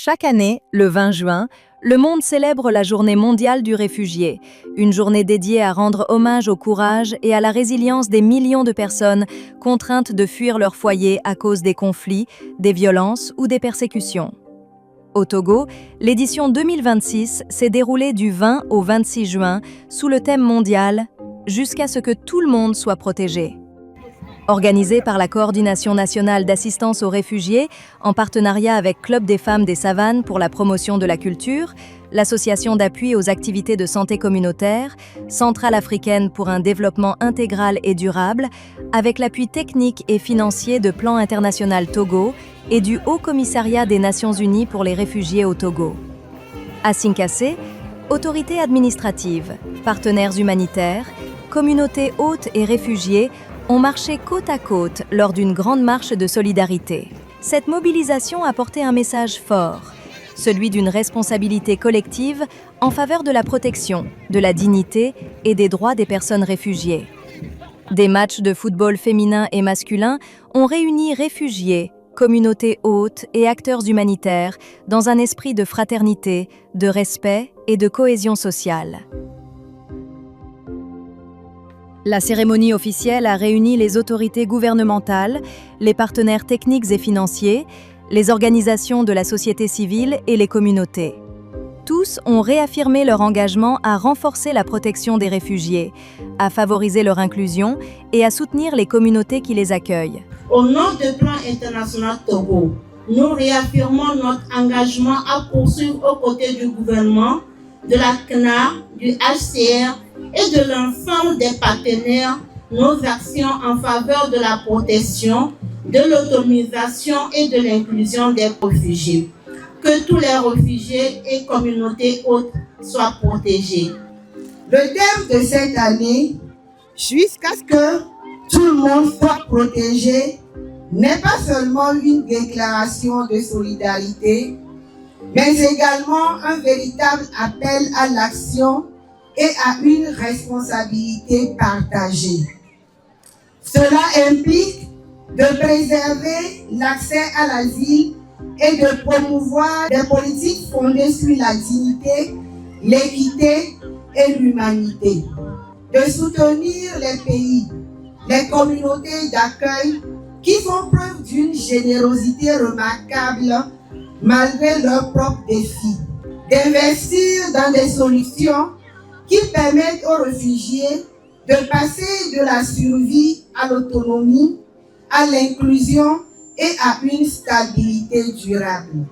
Chaque année, le 20 juin, le monde célèbre la Journée mondiale du réfugié, une journée dédiée à rendre hommage au courage et à la résilience des millions de personnes contraintes de fuir leur foyer à cause des conflits, des violences ou des persécutions. Au Togo, l'édition 2026 s'est déroulée du 20 au 26 juin sous le thème mondial « Jusqu'à ce que tout le monde soit protégé ». Organisée par la Coordination nationale d'assistance aux réfugiés, en partenariat avec Club des femmes des Savanes pour la promotion de la culture, l'Association d'appui aux activités de santé communautaire, Centrale africaine pour un développement intégral et durable, avec l'appui technique et financier de Plan International Togo et du Haut Commissariat des Nations Unies pour les réfugiés au Togo. Asinkase, autorités administratives, partenaires humanitaires, communautés hôtes et réfugiés ont marché côte à côte lors d'une grande marche de solidarité. Cette mobilisation a porté un message fort, celui d'une responsabilité collective en faveur de la protection, de la dignité et des droits des personnes réfugiées. Des matchs de football féminin et masculin ont réuni réfugiés, communautés hôtes et acteurs humanitaires dans un esprit de fraternité, de respect et de cohésion sociale. La cérémonie officielle a réuni les autorités gouvernementales, les partenaires techniques et financiers, les organisations de la société civile et les communautés. Tous ont réaffirmé leur engagement à renforcer la protection des réfugiés, à favoriser leur inclusion et à soutenir les communautés qui les accueillent. Au nom du Plan International Togo, nous réaffirmons notre engagement à poursuivre aux côtés du gouvernement, de la CNA, du HCR et de l'ensemble des partenaires nos actions en faveur de la protection, de l'autonomisation et de l'inclusion des réfugiés. Que tous les réfugiés et communautés hôtes soient protégés. Le thème de cette année, jusqu'à ce que tout le monde soit protégé, n'est pas seulement une déclaration de solidarité, mais également un véritable appel à l'action et à une responsabilité partagée. Cela implique de préserver l'accès à l'asile et de promouvoir des politiques fondées sur la dignité, l'équité et l'humanité. De soutenir les pays, les communautés d'accueil qui font preuve d'une générosité remarquable malgré leurs propres défis. D'investir dans des solutions qui permettent aux réfugiés de passer de la survie à l'autonomie, à l'inclusion et à une stabilité durable.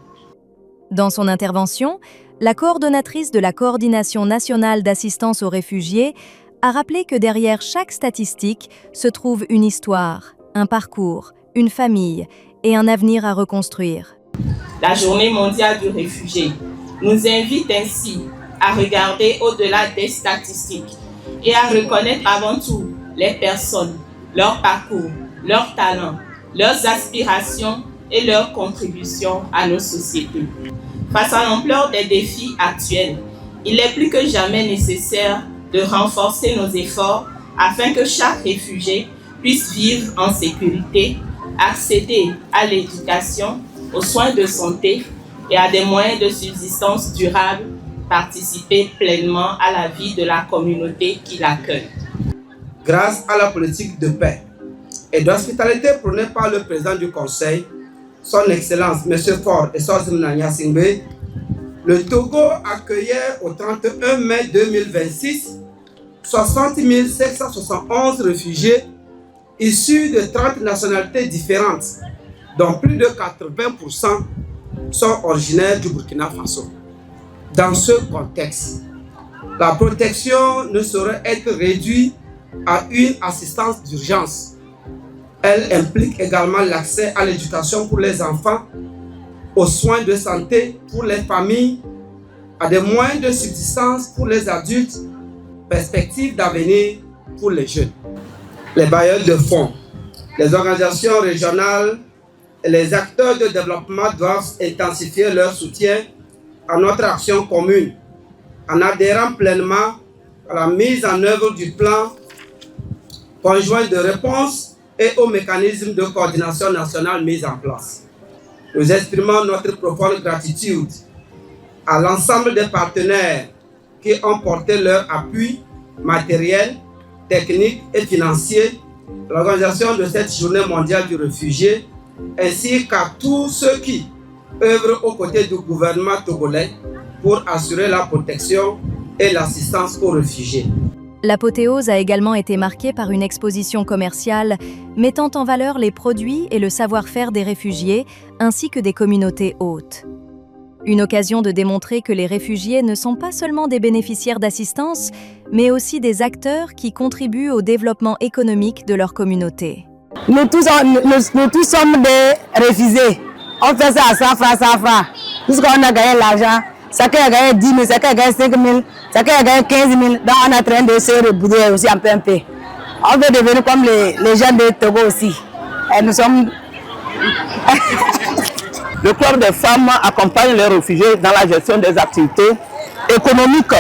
Dans son intervention, la coordonnatrice de la Coordination nationale d'assistance aux réfugiés a rappelé que derrière chaque statistique se trouve une histoire, un parcours, une famille et un avenir à reconstruire. La Journée mondiale du réfugié nous invite ainsi à regarder au-delà des statistiques et à reconnaître avant tout les personnes, leur parcours, leurs talents, leurs aspirations et leurs contributions à nos sociétés. Face à l'ampleur des défis actuels, il est plus que jamais nécessaire de renforcer nos efforts afin que chaque réfugié puisse vivre en sécurité, accéder à l'éducation, aux soins de santé et à des moyens de subsistance durables, participer pleinement à la vie de la communauté qui l'accueille. Grâce à la politique de paix et d'hospitalité prônée par le président du Conseil, son Excellence M. Faure et Sozimna Gnassingbé, le Togo accueillait au 31 mai 2026 60 771 réfugiés issus de 30 nationalités différentes, dont plus de 80% sont originaires du Burkina Faso. Dans ce contexte, la protection ne saurait être réduite à une assistance d'urgence. Elle implique également l'accès à l'éducation pour les enfants, aux soins de santé pour les familles, à des moyens de subsistance pour les adultes, perspectives d'avenir pour les jeunes. Les bailleurs de fonds, les organisations régionales et les acteurs de développement doivent intensifier leur soutien à notre action commune en adhérant pleinement à la mise en œuvre du plan conjoint de réponse et aux mécanismes de coordination nationale mis en place. Nous exprimons notre profonde gratitude à l'ensemble des partenaires qui ont porté leur appui matériel, technique et financier à l'organisation de cette journée mondiale du réfugié, ainsi qu'à tous ceux qui œuvrent aux côtés du gouvernement togolais pour assurer la protection et l'assistance aux réfugiés. L'apothéose a également été marquée par une exposition commerciale mettant en valeur les produits et le savoir-faire des réfugiés ainsi que des communautés hôtes. Une occasion de démontrer que les réfugiés ne sont pas seulement des bénéficiaires d'assistance, mais aussi des acteurs qui contribuent au développement économique de leur communauté. Nous tous sommes des réfugiés. On fait ça à 100 francs. Puisqu'on a gagné l'argent, chacun a gagné 10 000, chacun a gagné 5 000, chacun a gagné 15 000. Donc on est en train de se rebouder aussi un peu. On veut devenir comme les gens de Togo aussi. Et nous sommes... Le club des femmes accompagne les réfugiés dans la gestion des activités économiques.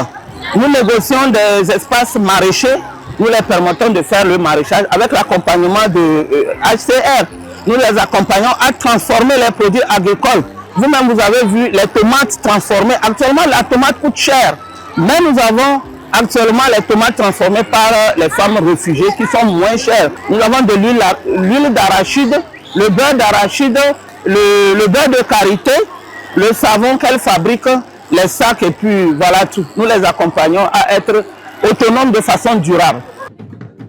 Nous négocions des espaces maraîchers, nous les permettons de faire le maraîchage avec l'accompagnement de HCR. Nous les accompagnons à transformer les produits agricoles. Vous-même, vous avez vu les tomates transformées. Actuellement, la tomate coûte cher, mais nous avons actuellement les tomates transformées par les femmes réfugiées qui sont moins chères. Nous avons de l'huile d'arachide, le beurre d'arachide, le beurre de karité, le savon qu'elle fabrique, les sacs et puis voilà tout. Nous les accompagnons à être autonomes de façon durable.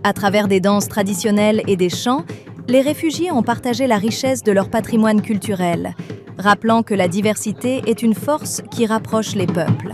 À travers des danses traditionnelles et des chants, les réfugiés ont partagé la richesse de leur patrimoine culturel, rappelant que la diversité est une force qui rapproche les peuples.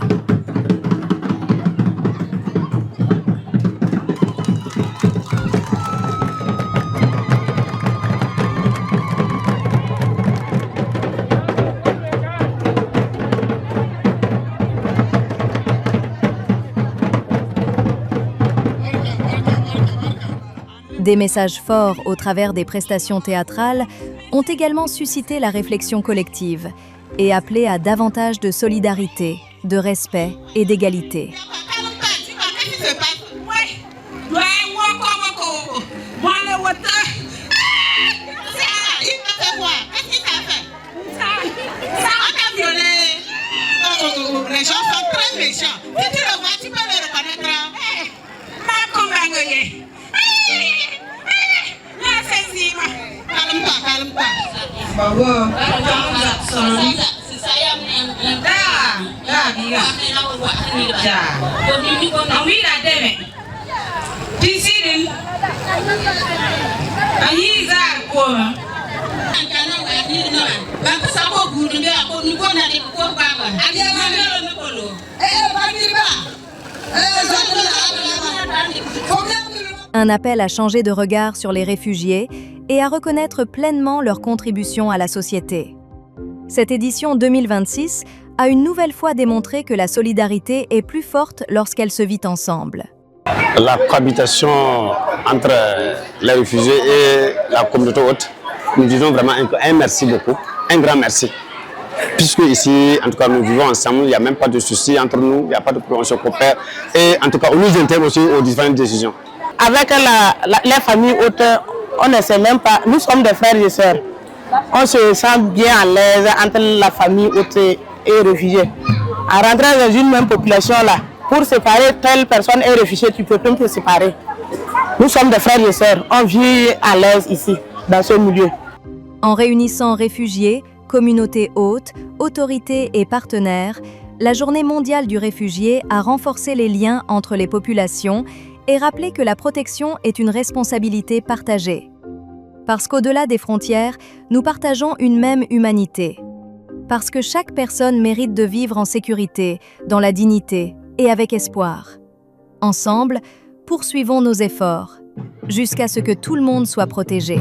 Des messages forts au travers des prestations théâtrales ont également suscité la réflexion collective et appelé à davantage de solidarité, de respect et d'égalité. Les gens sont très méchants. Si tu le vois, tu peux le reconnaître. Un appel à changer de regard sur les réfugiés et à reconnaître pleinement leur contribution à la société. Cette édition 2026 a une nouvelle fois démontré que la solidarité est plus forte lorsqu'elle se vit ensemble. La cohabitation entre les réfugiés et la communauté haute, nous disons vraiment un merci beaucoup, un grand merci. Puisque ici, en tout cas, nous vivons ensemble, il n'y a même pas de soucis entre nous, il n'y a pas de problème, on se coopère. Et en tout cas, on nous intègre aussi aux différentes décisions. Avec les familles hautes, on ne sait même pas, nous sommes des frères et sœurs. On se sent bien à l'aise entre la famille haute et réfugiés. En rentrant dans une même population là, pour séparer telle personne et réfugié, tu peux même te séparer. Nous sommes des frères et sœurs, on vit à l'aise ici, dans ce milieu. En réunissant réfugiés, communautés hautes, autorités et partenaires, la Journée mondiale du réfugié a renforcé les liens entre les populations et rappelé que la protection est une responsabilité partagée. Parce qu'au-delà des frontières, nous partageons une même humanité. Parce que chaque personne mérite de vivre en sécurité, dans la dignité et avec espoir. Ensemble, poursuivons nos efforts, jusqu'à ce que tout le monde soit protégé.